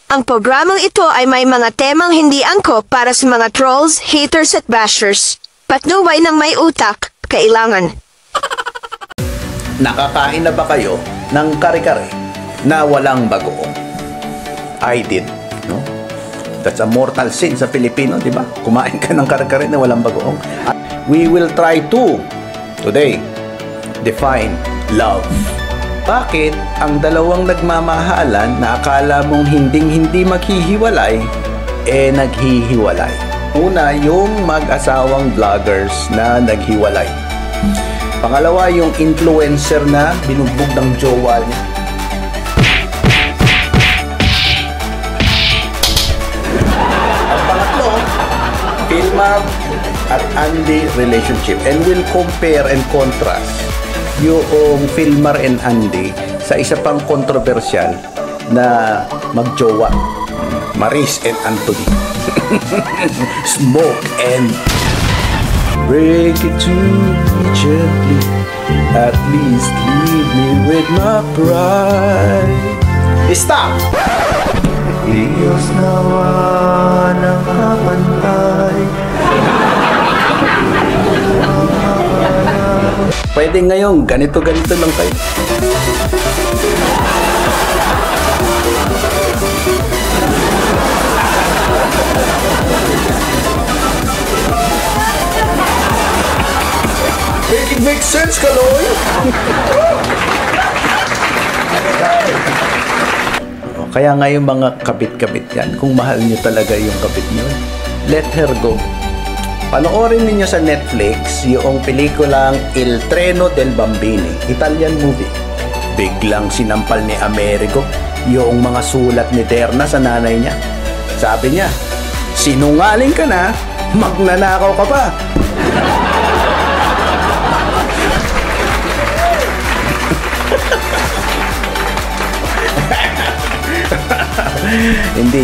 Ang programang ito ay may mga temang hindi angkop para sa mga trolls, haters at bashers. Patnubay ng may utak, kailangan. Nakakain na ba kayo ng kare-kare na walang bagoong? I did, no? That's a mortal sin sa Pilipino, di ba? Kumain ka ng kare-kare na walang bagoong. We will try to, today, define love. Bakit ang dalawang nagmamahalan na akala mong hinding-hindi maghihiwalay, naghihiwalay? Una, yung mag-asawang vloggers na naghiwalay. Pangalawa, yung influencer na binugbog ng jowa niya. At pangatlo, Filmar at Andy relationship. And we'll compare and contrast yung Filmar and Andy sa isa pang kontrobersyal na magjowa, Maris and Anthony. Smoke and break it to me gently, at least leave me with my pride. Stop! Diyos nawa ng kapantay. Pwede ngayon, ganito-ganito lang kayo. Make it make sense, Kaloy! Kaya ngayon mga kabit-kabit yan, kung mahal nyo talaga yung kabit nyo, let her go. Panoorin niyo sa Netflix yung pelikulang Il Treno del Bambini, Italian movie. Biglang sinampal ni Amerigo yung mga sulat ni Derna sa nanay niya. Sabi niya, sinungaling ka na, magnanakaw ka pa.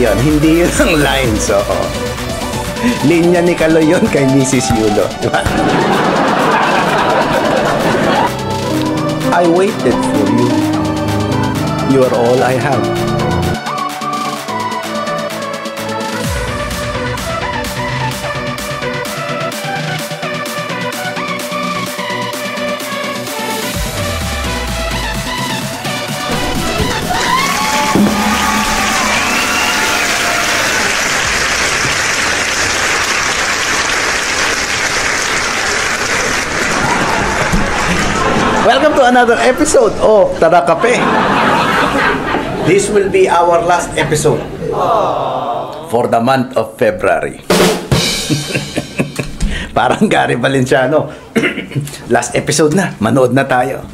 Hindi yun ang lines, oo. Linya ni Kaloy yun kay Mrs. Yulo. I waited for you. You are all I have. Welcome to another episode of Tara Kape. This will be our last episode for the month of February. Parang Gary Valenciano. Last episode na, manood na tayo.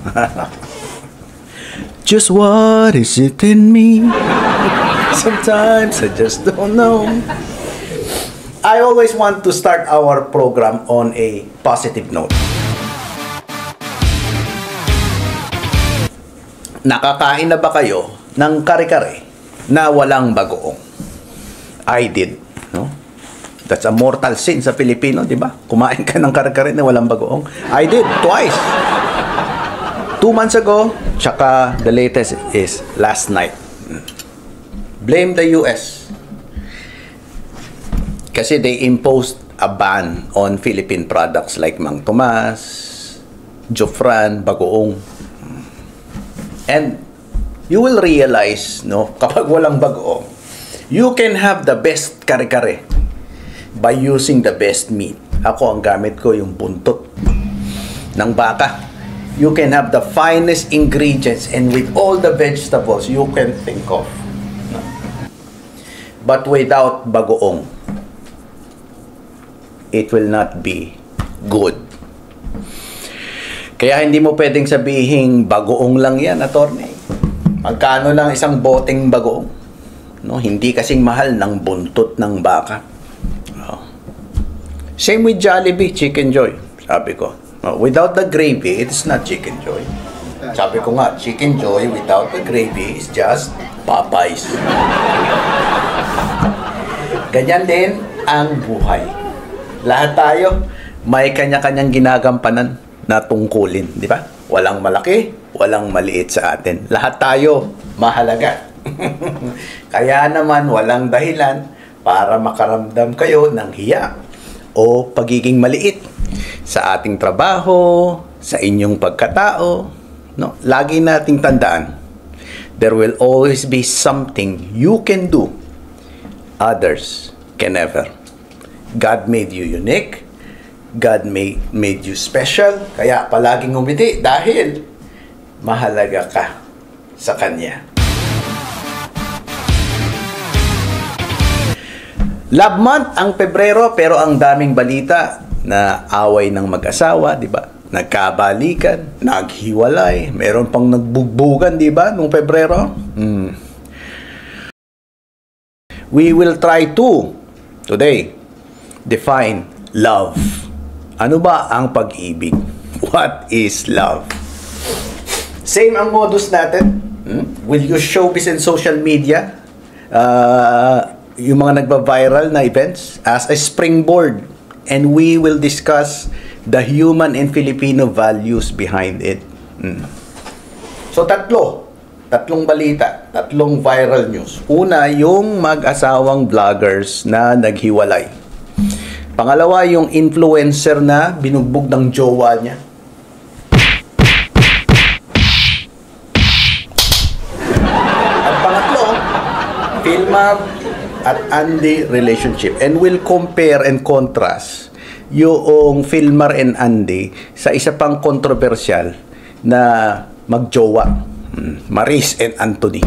Just what is it in me? Sometimes I just don't know. I always want to start our program on a positive note. Nakakain na ba kayo ng kare-kare na walang bagoong? I did, no? That's a mortal sin sa Pilipino, di ba? Kumain ka ng kare-kare na walang bagoong. I did, twice. 2 months ago, tsaka the latest is last night. Blame the US. Kasi they imposed a ban on Philippine products like Mang Tomas, Jofran, bagoong. And you will realize, no, kapag walang bagoong, you can have the best kare-kare by using the best meat. Ako, ang gamit ko yung buntot ng baka. You can have the finest ingredients and with all the vegetables you can think of. But without bagoong, it will not be good. Kaya hindi mo pwedeng sabihin bagoong lang yan, attorney. Magkano lang isang boteng bagoong? No, hindi kasing mahal ng buntot ng baka. Oh. Same with Jollibee, Chicken Joy. Sabi ko, no, without the gravy, it is not Chicken Joy. Sabi ko nga, Chicken Joy without the gravy is just Popeyes. Ganyan din ang buhay. Lahat tayo may kanya-kanyang ginagampanan na tungkulin, di ba? Walang malaki, walang maliit sa atin. Lahat tayo mahalaga. Kaya naman walang dahilan para makaramdam kayo ng hiya o pagiging maliit sa ating trabaho, sa inyong pagkatao. No? Lagi nating tandaan, there will always be something you can do others can never. God made you unique. God made you special. Kaya palaging umiti dahil mahalaga ka sa Kanya. Love month ang Pebrero, pero ang daming balita na away ng mag-asawa, di ba? Nagkabalikan, naghiwalay, meron pang nagbugbugan, di ba, nung Pebrero? We will try to, today, define love. Ano ba ang pag-ibig? What is love? Same ang modus natin. Will you showbiz in social media? Yung mga nagba-viral na events as a springboard, and we will discuss the human and Filipino values behind it. So tatlong balita, tatlong viral news. Una, yung mag-asawang vloggers na naghiwalay. Pangalawa, yung influencer na binugbog ng jowa niya. At pangatlo, Filmar at Andy relationship, and we'll compare and contrast yung Filmar and Andy sa isa pang kontrobersyal na magjowa, Maris and Anthony.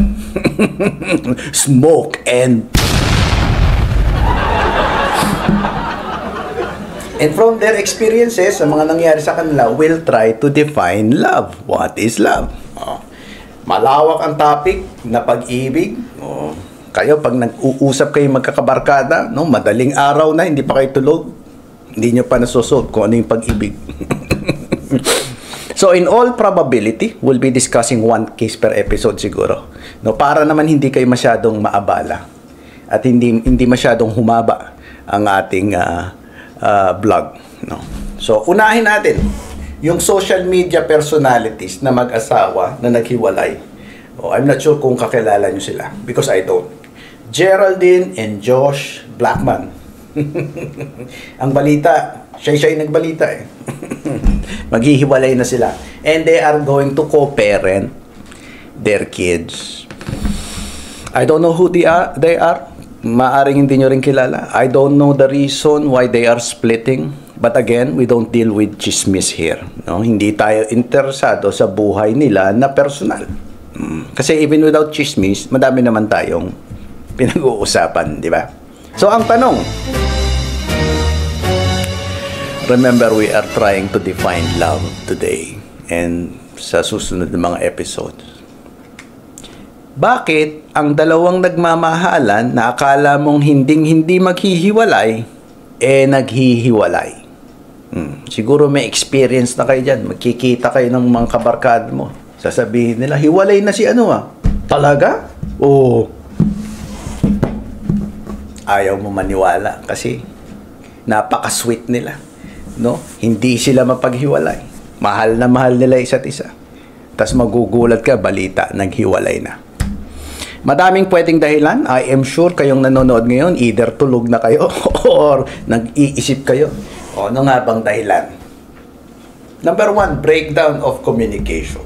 Smoke and from their experiences sa mga nangyari sa kanila, we'll try to define love. What is love? Malawak ang topic na pag-ibig. Kayo, pag nag-uusap kayo magkakabarkada, no, madaling araw na, hindi pa kayo tulog, hindi nyo pa nasusolve kung ano yung pag-ibig. So, in all probability, we'll be discussing one case per episode siguro. No, para naman hindi kayo masyadong maabala at hindi masyadong humaba ang ating vlog. No? So, unahin natin yung social media personalities na mag-asawa na naghiwalay. I'm not sure kung kakilala nyo sila because I don't. Geraldine and Josh Blackman. Ang balita, siya nagbalita eh. Maghihiwalay na sila. And they are going to co-parent their kids. I don't know who they are. Maaring hindi nyo rin kilala. I don't know the reason why they are splitting. But again, we don't deal with chismis here. No? Hindi tayo interesado sa buhay nila na personal. Kasi even without chismis, madami naman tayong pinag-uusapan, di ba? So, ang tanong, remember, we are trying to define love today and sa susunod na mga episodes. Bakit ang dalawang nagmamahalan na akala mong hindi maghihiwalay, naghihiwalay? Siguro may experience na kayo dyan. Magkikita kayo ng mga kabarkada mo. Sasabihin nila, hiwalay na si ano Talaga? Oo. Ayaw mo maniwala kasi napaka-sweet nila. No? Hindi sila mapaghiwalay. Mahal na mahal nila isa't isa. Tapos magugulat ka, balita, naghiwalay na. Madaming pwedeng dahilan. I am sure kayong nanonood ngayon, either tulog na kayo or nag-iisip kayo. Ano nga bang dahilan? Number 1, breakdown of communication.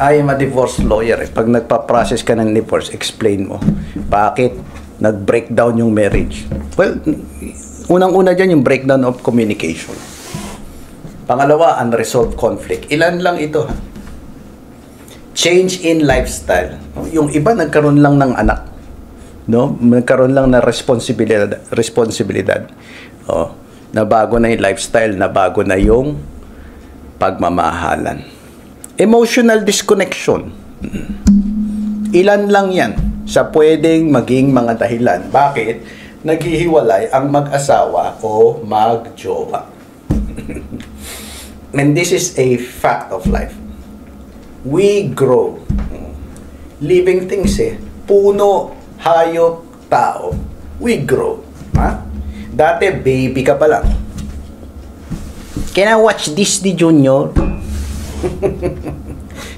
I am a divorce lawyer. Pag nagpa-process ka ng divorce, explain mo bakit nag-breakdown yung marriage. Well, unang-una dyan yung breakdown of communication. Pangalawa, unresolved conflict. Ilan lang ito. Change in lifestyle. Yung iba nagkaroon lang ng anak. No? Nagkaroon lang ng responsibilidad. Nabago na yung lifestyle, nabago na yung pagmamahalan. Emotional disconnection. Ilan lang yan sa pwedeng maging mga dahilan bakit naghihiwalay ang mag-asawa o mag-jowa. And this is a fact of life. We grow. Living things puno, hayop, tao. We grow. Dati baby ka pa lang. Can I watch Disney Junior?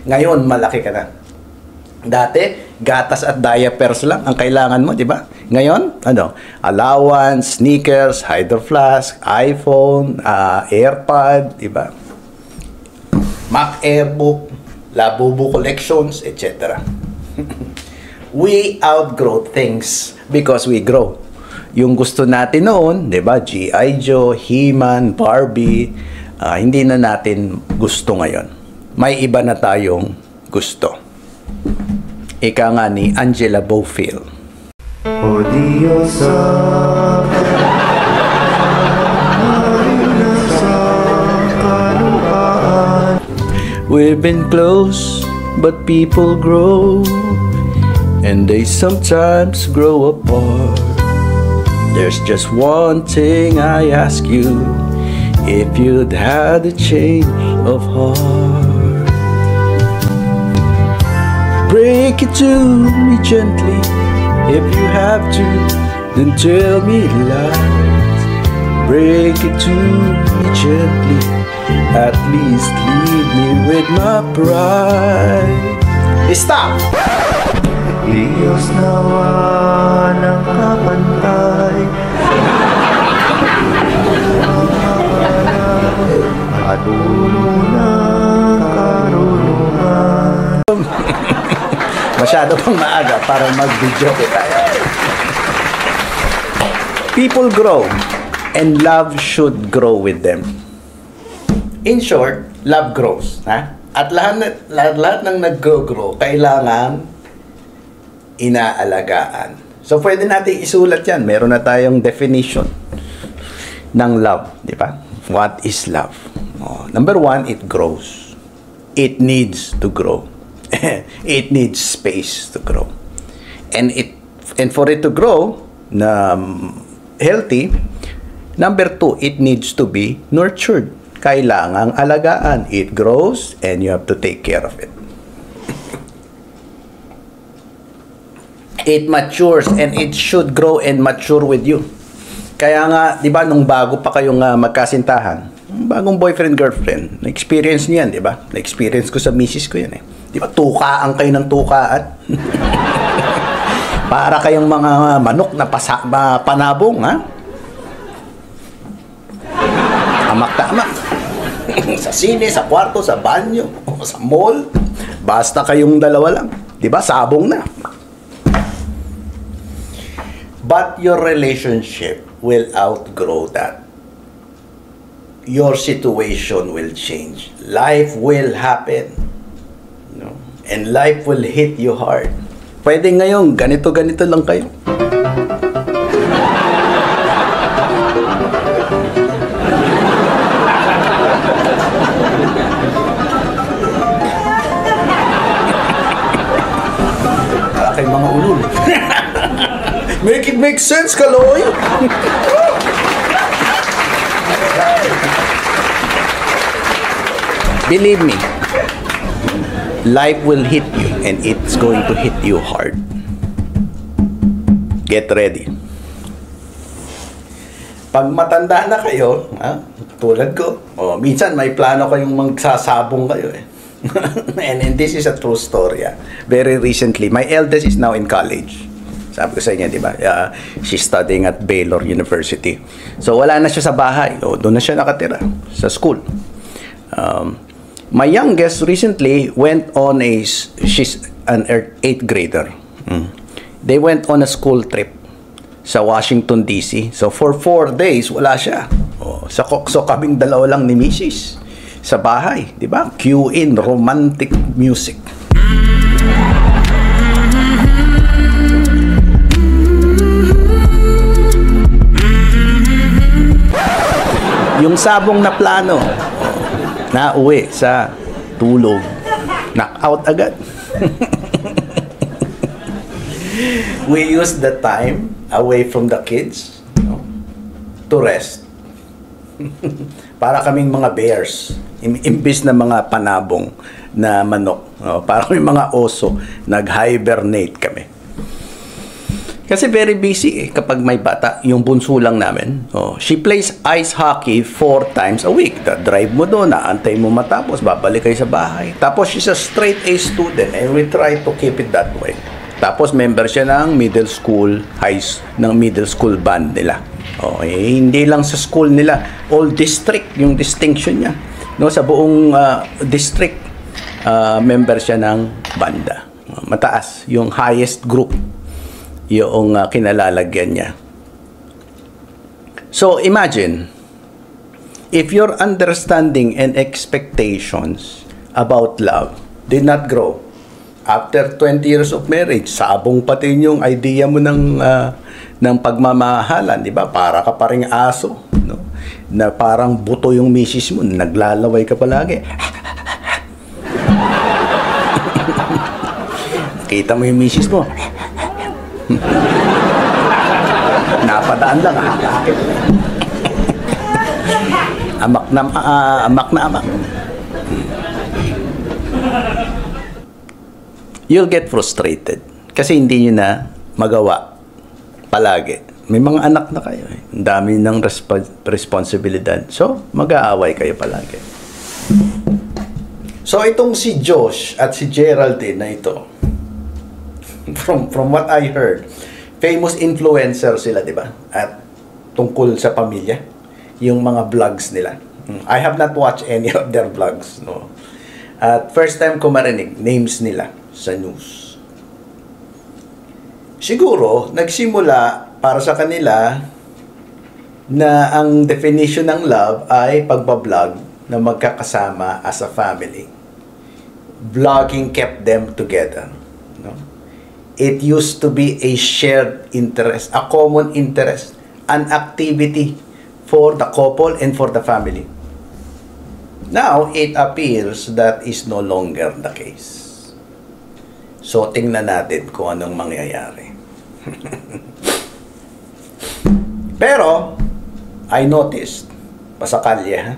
Ngayon malaki ka na. Dati, gatas at diapers lang ang kailangan mo, di ba? Ngayon, ano? Allowance, sneakers, Hydro Flask, iPhone, AirPod, di ba? Mac Airbook, Labubu collections, etc. We outgrow things because we grow. Yung gusto natin noon, di ba? G.I. Joe, He-Man, Barbie, hindi na natin gusto ngayon. May iba na tayong gusto. Ika nga ni Angela Bofill. O Diyos We've been close, but people grow, and they sometimes grow apart. There's just one thing I ask you, if you'd had a change of heart. Break it to me gently, if you have to, then tell me lies. Break it to me gently, at least leave me with my pride. Stop! Diyos nawa ng kapantay, at ulo ng karunungan. Masyado pang maaga para mag-video tayo. People grow, and love should grow with them. In short, love grows. Ha? At lahat ng nag-grow, kailangan inaalagaan. So, pwede natin isulat yan. Meron na tayong definition ng love. Di ba? What is love? Number one, it grows. It needs to grow. It needs space to grow. And for it to grow na healthy, number two, it needs to be nurtured. Kailangang alagaan. It grows and you have to take care of it. It matures and it should grow and mature with you. Kaya nga, di ba, nung bago pa kayong magkasintahan, bagong boyfriend-girlfriend, na-experience niyan, di ba? Na-experience ko sa misis ko yan eh. Di ba, tukaan kayo ng tukaan? Para kayong mga manok na panabong, ha? Amak-tamak. Sa sine, sa kwarto, sa banyo, sa mall. Basta kayong dalawa lang. Di ba, sabong na. But your relationship will outgrow that. Your situation will change. Life will happen. No? And life will hit you hard. Pwede ngayon, ganito-ganito lang kayo. Para kayong mga ulul. Make it make sense, Kaloy! Believe me, life will hit you and it's going to hit you hard. Get ready. Pag matanda na kayo, tulad ko, minsan may plano kayong magsasabong kayo eh. and this is a true story. Very recently, my eldest is now in college. Sabi ko sa inyo, di ba? She's studying at Baylor University. So, wala na siya sa bahay. Doon na siya nakatira sa school. My youngest recently went on she's an 8th grader. They went on a school trip sa Washington, D.C. So, for 4 days, wala siya. So, kaming dalawa lang ni Mrs. sa bahay. Di ba? Cue in romantic music. Yung sabong na plano, na uwi sa tulog, knock-out agad. We use the time away from the kids, to rest. Para kaming mga bears, imbis na mga panabong na manok. Para kaming mga oso, nag-hibernate kami. Kasi very busy kapag may bata. Yung bunso lang namin. She plays ice hockey 4 times a week. Drive mo doon, naantay mo matapos, babalik kayo sa bahay. Tapos she's a straight A student and we try to keep it that way. Tapos member siya ng middle school band nila. Hindi lang sa school nila, all district yung distinction niya. No, sa buong district, member siya ng banda. Mataas, yung highest group yung kinalalagyan niya. So imagine, if your understanding and expectations about love did not grow after 20 years of marriage, sabong pati yung idea mo ng pagmamahalan, di ba? Para ka pa ring aso, no? Na parang buto yung misis mo, naglalaway ka palagi. Kita mo yung misis mo. Napadaan lang, amak na amak. You'll get frustrated kasi hindi nyo na magawa palagi. May mga anak na kayo. Ang dami ng responsibilidad. So, mag-aaway kayo palagi. So, itong si Josh at si Geraldine na ito, from what I heard, famous influencer sila, di ba? At tungkol sa pamilya, yung mga vlogs nila. I have not watched any of their vlogs, no. At first time ko marinig names nila sa news. Siguro nagsimula para sa kanila na ang definition ng love ay pagbablog na magkakasama as a family. Vlogging kept them together, no? It used to be a shared interest, a common interest, an activity for the couple and for the family. Now, it appears that is no longer the case. So, tingnan natin kung anong mangyayari. Pero, I noticed, pasakalya,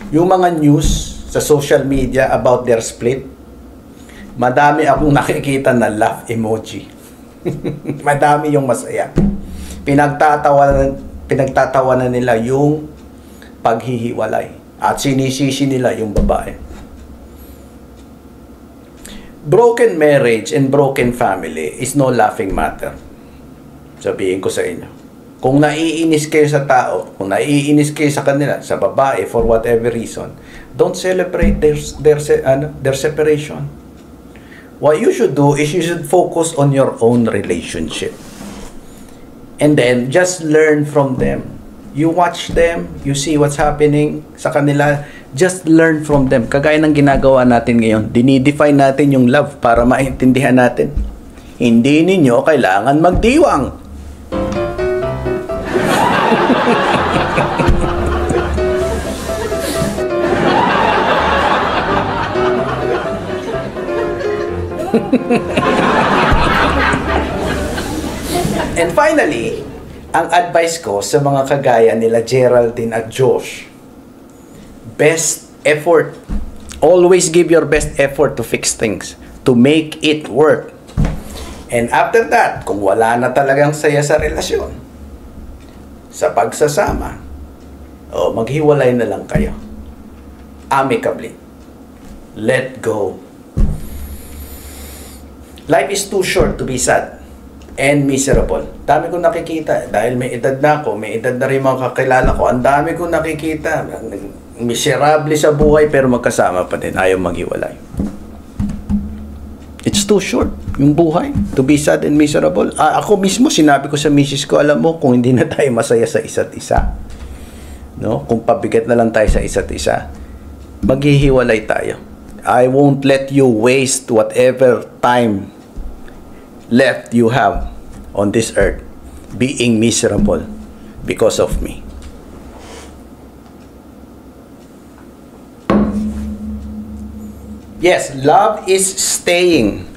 yung mga news sa social media about their split, madami akong nakikita na laugh emoji. Madami yung masaya. Pinagtatawanan nila yung paghihiwalay. At sinisisi nila yung babae. Broken marriage and broken family is no laughing matter. Sabihin ko sa inyo. Kung naiinis kayo sa tao, kung naiinis kayo sa kanila, sa babae, for whatever reason, don't celebrate their separation. What you should do is you should focus on your own relationship. And then, just learn from them. You watch them, you see what's happening sa kanila, just learn from them. Kagaya ng ginagawa natin ngayon, dinidefine natin yung love para maintindihan natin. Hindi ninyo kailangan magdiwang. And finally, ang advice ko sa mga kagaya nila Geraldine at Josh, best effort. Always give your best effort to fix things, to make it work. And after that, kung wala na talagang saya sa relasyon, sa pagsasama, maghiwalay na lang kayo. Amicably. Let go. Life is too short to be sad and miserable. Dami kong nakikita. Dahil may edad na ako, may edad na rin mga kakilala ko, ang dami kong nakikita. Miserable sa buhay pero magkasama pa din. Ayaw maghiwalay. It's too short, yung buhay, to be sad and miserable. Ako mismo, sinabi ko sa misis ko, alam mo, kung hindi na tayo masaya sa isa't isa, no? Kung pabigat na lang tayo sa isa't isa, maghihiwalay tayo. I won't let you waste whatever time left you have on this earth being miserable because of me. Yes, love is sticking,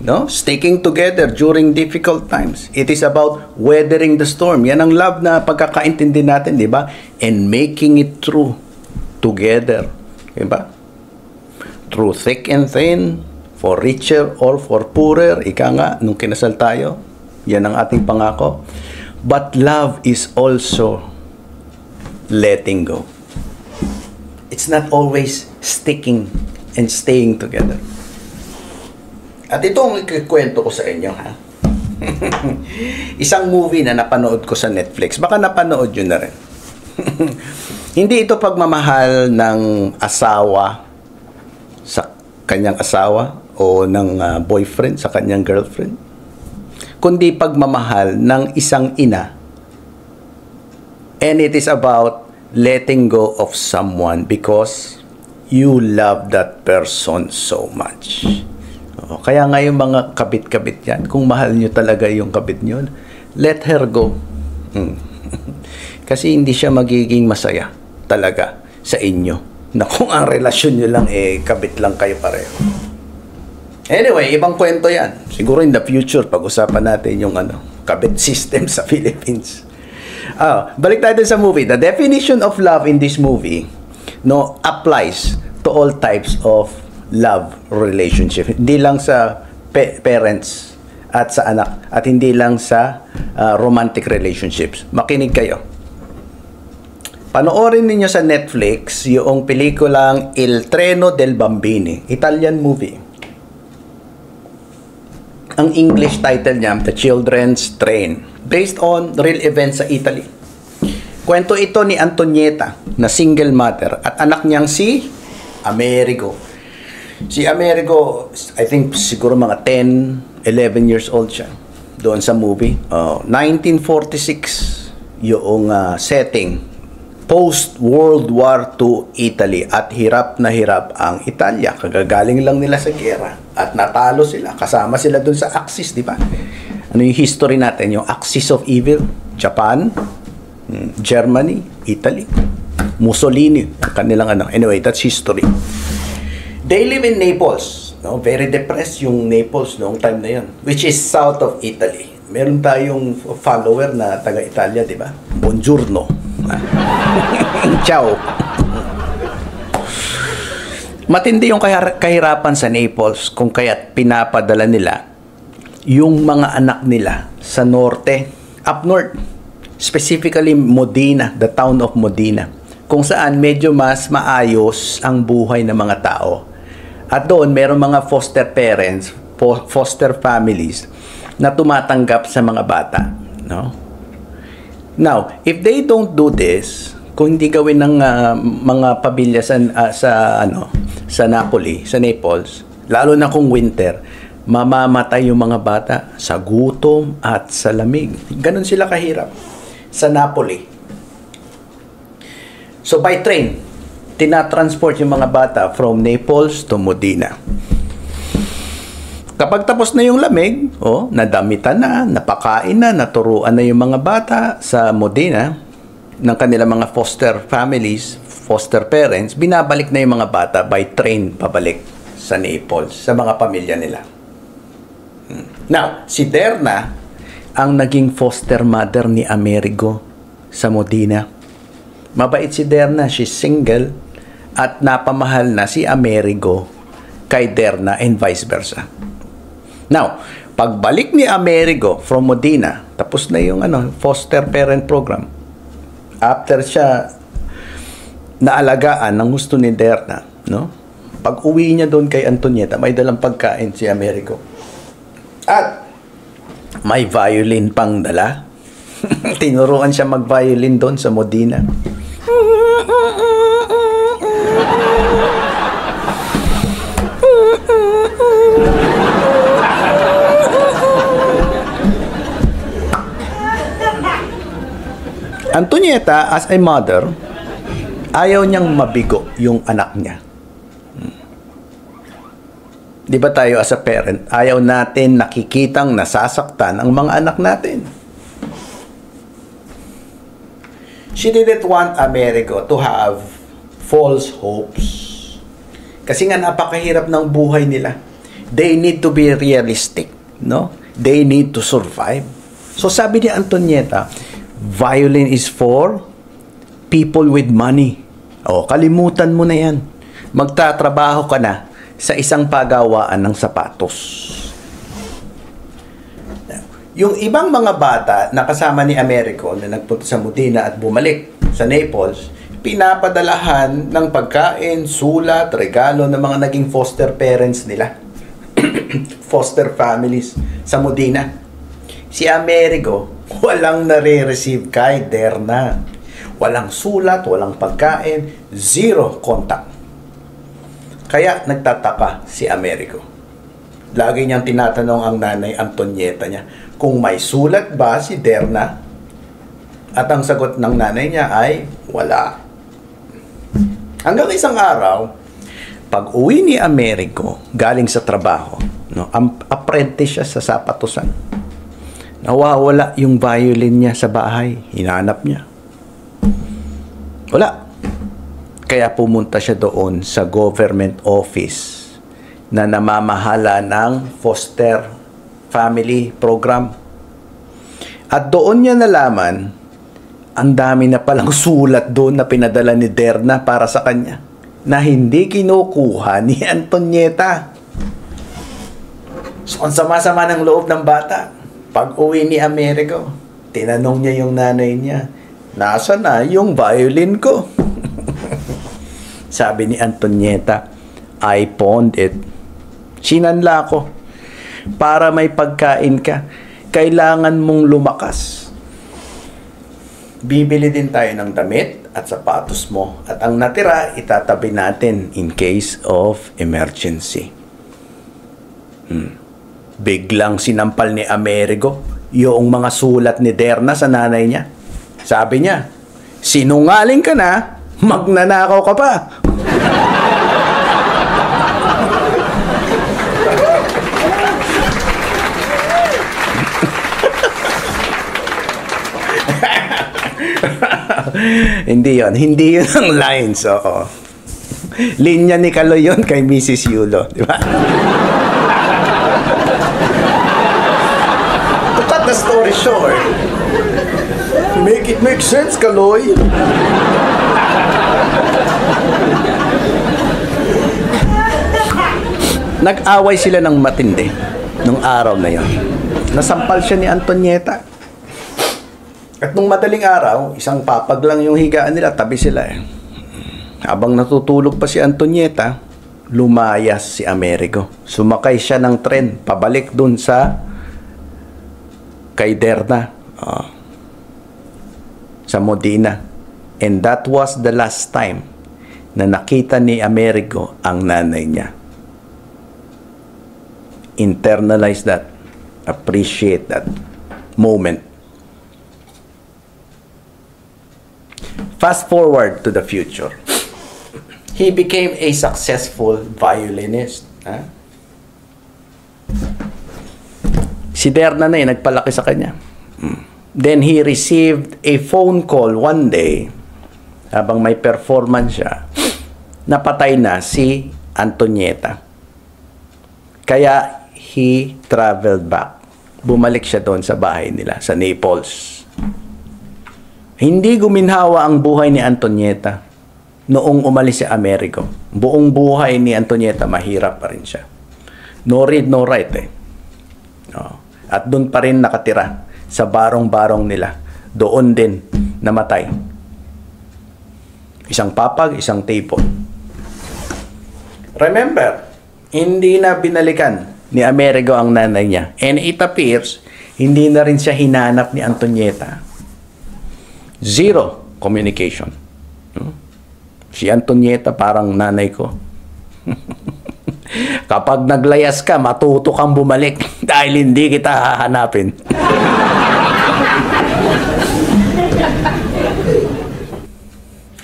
no? Sticking together during difficult times. It is about weathering the storm. Yan ang love na pagkakaintindi natin, di ba? And making it through together, di ba? Through thick and thin, for richer or for poorer. Ika nga, nung kinasal tayo, Yan ang ating pangako. But love is also letting go. It's not always sticking and staying together. At ito ang ikikwento ko sa inyo, ha? Isang movie na napanood ko sa Netflix. Baka napanood yun na rin. Hindi ito pagmamahal ng asawa sa kanyang asawa o ng boyfriend sa kanyang girlfriend, kundi pagmamahal ng isang ina. And it is about letting go of someone because you love that person so much. Kaya nga yung mga kabit-kabit yan, kung mahal nyo talaga yung kabit nyo, let her go. Kasi hindi siya magiging masaya talaga sa inyo, na kung ang relasyon nyo lang kabit lang kayo pareho. Anyway, ibang kwento yan. Siguro in the future, pag-usapan natin yung kabit system sa Philippines. Balik tayo sa movie. The definition of love in this movie applies to all types of love relationship. Hindi lang sa parents at sa anak, at hindi lang sa romantic relationships. Makinig kayo. Panoorin ninyo sa Netflix yung pelikulang Il Treno del Bambini, Italian movie. Ang English title niya, The Children's Train, based on real events sa Italy. Kwento ito ni Antonietta, na single mother, at anak niyang si Amerigo. Si Amerigo, I think siguro mga 10, 11 years old siya doon sa movie. 1946 yung setting. Post-World War II Italy, at hirap na hirap ang Italia. Kagagaling lang nila sa giyera at natalo sila. Kasama sila dun sa Axis, di ba? Ano yung history natin? Yung Axis of Evil, Japan, Germany, Italy, Mussolini, kanilang Anyway, that's history. They live in Naples. Very depressed yung Naples noong time na yun, which is south of Italy. Meron tayong follower na taga-Italia, di ba? Buongiorno. Ciao. Matindi yung kahirapan sa Naples, kung kaya't pinapadala nila yung mga anak nila sa norte, up north, specifically Modena, the town of Modena, kung saan medyo mas maayos ang buhay ng mga tao. At doon meron mga foster parents, foster families na tumatanggap sa mga bata, no? Now, if they don't do this, kung hindi gawin ng mga pamilya sa Napoli, sa Naples, lalo na kung winter, mamamatay yung mga bata sa gutom at sa lamig. Ganon sila kahirap sa Napoli. So by train, tinatransport yung mga bata from Naples to Modena. Kapag tapos na yung lamig, nadamitan na, napakain na, naturuan na yung mga bata sa Modena ng kanilang mga foster families, foster parents, binabalik na yung mga bata by train pabalik sa Naples, sa mga pamilya nila. Now, si Derna ang naging foster mother ni Amerigo sa Modena. Mabait si Derna, she's single, at napamahal na si Amerigo kay Derna and vice versa. Now, pagbalik ni Amerigo from Modena, tapos na yung foster parent program. After siya naalagaan ng gusto ni Derna, no? Pag uwi niya doon kay Antonietta, may dalang pagkain si Amerigo. At may violin pang dala. Tinuruan siya mag-violin doon sa Modena. Antonietta, as a mother, ayaw niyang mabigo yung anak niya. Di ba tayo as a parent, ayaw natin nakikitang nasasaktan ang mga anak natin. She didn't want Amerigo to have false hopes. Kasi nga napakahirap ng buhay nila. They need to be realistic, no? They need to survive. So sabi ni Antonietta, violin is for people with money. Kalimutan mo na yan. Magtatrabaho ka na sa isang pagawaan ng sapatos. Yung ibang mga bata na kasama ni Americo na nagpunta sa Modena at bumalik sa Naples, pinapadalahan ng pagkain, sulat, regalo ng mga naging foster parents nila. Foster families sa Modena. Si Americo, walang nare-receive kay Derna. Walang sulat, walang pagkain, zero contact. Kaya nagtataka si Americo. Lagi niyang tinatanong ang nanay Antonieta niya kung may sulat ba si Derna. At ang sagot ng nanay niya ay wala. Hanggang isang araw, pag uwi ni Americo galing sa trabaho, no, apprentice siya sa sapatusan. Nawawala yung violin niya sa bahay. Hinanap niya. Wala. Kaya pumunta siya doon sa government office na namamahala ng foster family program. At doon niya nalaman, ang dami na palang sulat doon na pinadala ni Derna para sa kanya na hindi kinukuha ni Antonieta. So, ang sama-sama ng loob ng bata. Pag uwi ni Americo, tinanong niya yung nanay niya, nasa na yung violin ko? Sabi ni Antonieta, I pawned it. Sinanla ko. Para may pagkain ka, kailangan mong lumakas. Bibili din tayo ng damit at sapatos mo. At ang natira, itatabi natin in case of emergency. Biglang sinampal ni Amerigo yung mga sulat ni Derna sa nanay niya. Sabi niya, sinungaling ka na, magnanakaw ka pa. Hindi yun ang lines, oo. Linya ni Kaloy yun kay Mrs. Yulo, di ba? To cut the story short, make it make sense, Kaloy. Nag-away sila ng matindi nung araw na yon. Nasampal siya ni Antonieta. At nung madaling araw, isang papag lang yung higaan nila, tabi sila eh. Habang natutulog pa si Antonieta, lumayas si Amerigo. Sumakay siya ng tren, pabalik dun sa kay Derna, sa Modena. And that was the last time na nakita ni Amerigo ang nanay niya. Internalize that. Appreciate that moment. Fast forward to the future. He became a successful violinist. Si Derna na nagpalaki sa kanya. Then he received a phone call one day, habang may performance siya, napatay na si Antonieta. Kaya he traveled back. Bumalik siya doon sa bahay nila, sa Naples. Hindi guminhawa ang buhay ni Antonieta noong umalis si Americo. Buong buhay ni Antonieta, mahirap pa rin siya. No read, no write eh. At doon pa rin nakatira sa barong-barong nila. Doon din namatay. Isang papag, isang table. Remember, hindi na binalikan ni Amerigo ang nanay niya. And it appears, hindi na rin siya hinanap ni Antonieta. Zero communication. Si Antonieta parang nanay ko. Kapag naglayas ka, matuto kang bumalik dahil hindi kita hahanapin.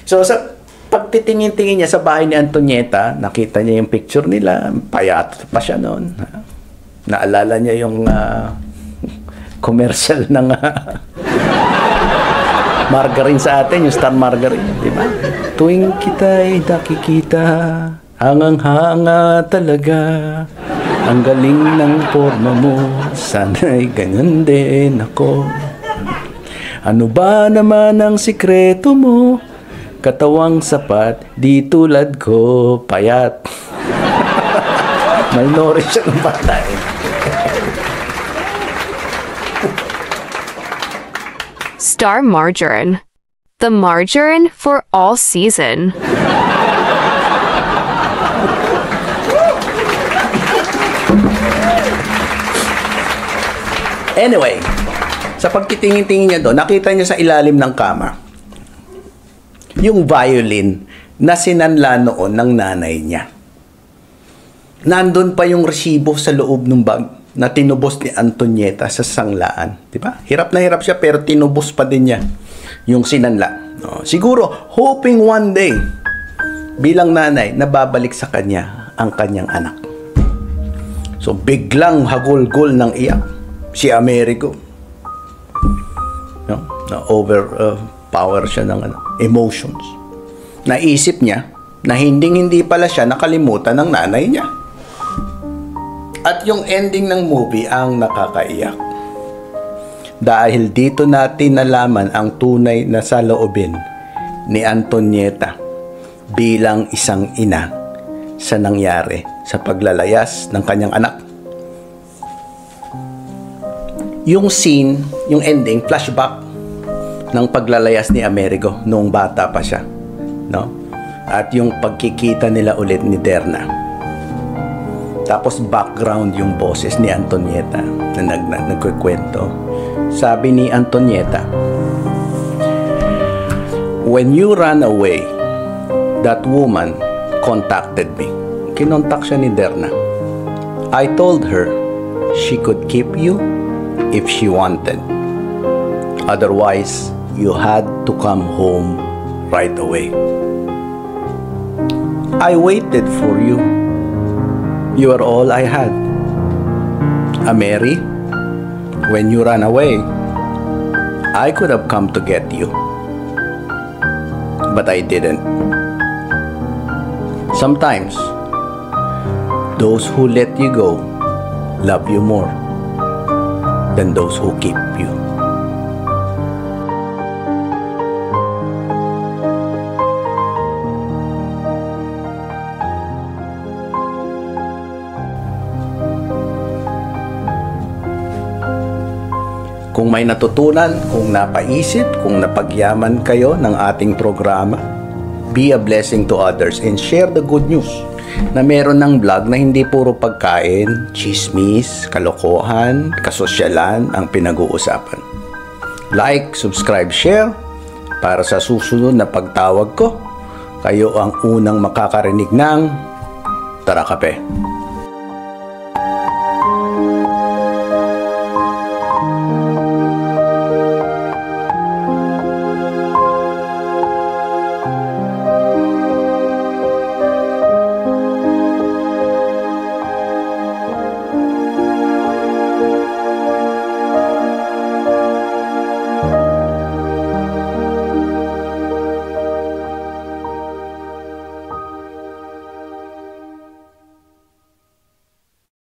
So, sa pagtitingin-tingin niya sa bahay ni Antonieta, nakita niya yung picture nila, payat pa siya noon. Naalala niya yung commercial ng margarine sa atin, yung Star Margarine, di ba? Tuwing kita'y nakikita, hangang-hanga talaga, ang galing ng forma mo, sana'y ganyan din ako. Ano ba naman ang sikreto mo? Katawang sapat, di tulad ko, payat. Malnourished siya ng bata eh. Star Margarine. The margarine for all season. Anyway, sa pagtitingin-tingin niya doon, nakita niya sa ilalim ng kama yung violin na sinanla noon ng nanay niya. Nandun pa yung resibo sa loob ng bag na tinubos ni Antonieta sa sanglaan. Diba? Hirap na hirap siya pero tinubos pa din niya yung sinanla. Siguro, hoping one day, bilang nanay, nababalik sa kanya ang kanyang anak. So, biglang hagulgol ng iyak si Amerigo. Na overpower siya ng emotions. Naisip niya na hindi pala siya nakalimutan ng nanay niya. At yung ending ng movie ang nakakaiyak. Dahil dito natin nalaman ang tunay na saloobin ni Antonieta bilang isang ina sa nangyari sa paglalayas ng kanyang anak. Yung scene, yung ending, flashback ng paglalayas ni Amerigo noong bata pa siya, no? At yung pagkikita nila ulit ni Derna. Tapos background yung boses ni Antonieta na nagkukwento. Sabi ni Antonieta, "When you ran away, that woman contacted me." Kinontak siya ni Derna. "I told her she could keep you if she wanted. Otherwise, you had to come home right away. I waited for you. You are all I had. Mary, when you ran away, I could have come to get you. But I didn't. Sometimes, those who let you go love you more than those who keep you." Kung may natutunan, kung napaisip, kung napagyaman kayo ng ating programa, be a blessing to others and share the good news na meron ng vlog na hindi puro pagkain, chismis, kalokohan, kasosyalan ang pinag-uusapan. Like, subscribe, share para sa susunod na pagtawag ko, kayo ang unang makakarinig ng Tara Kape.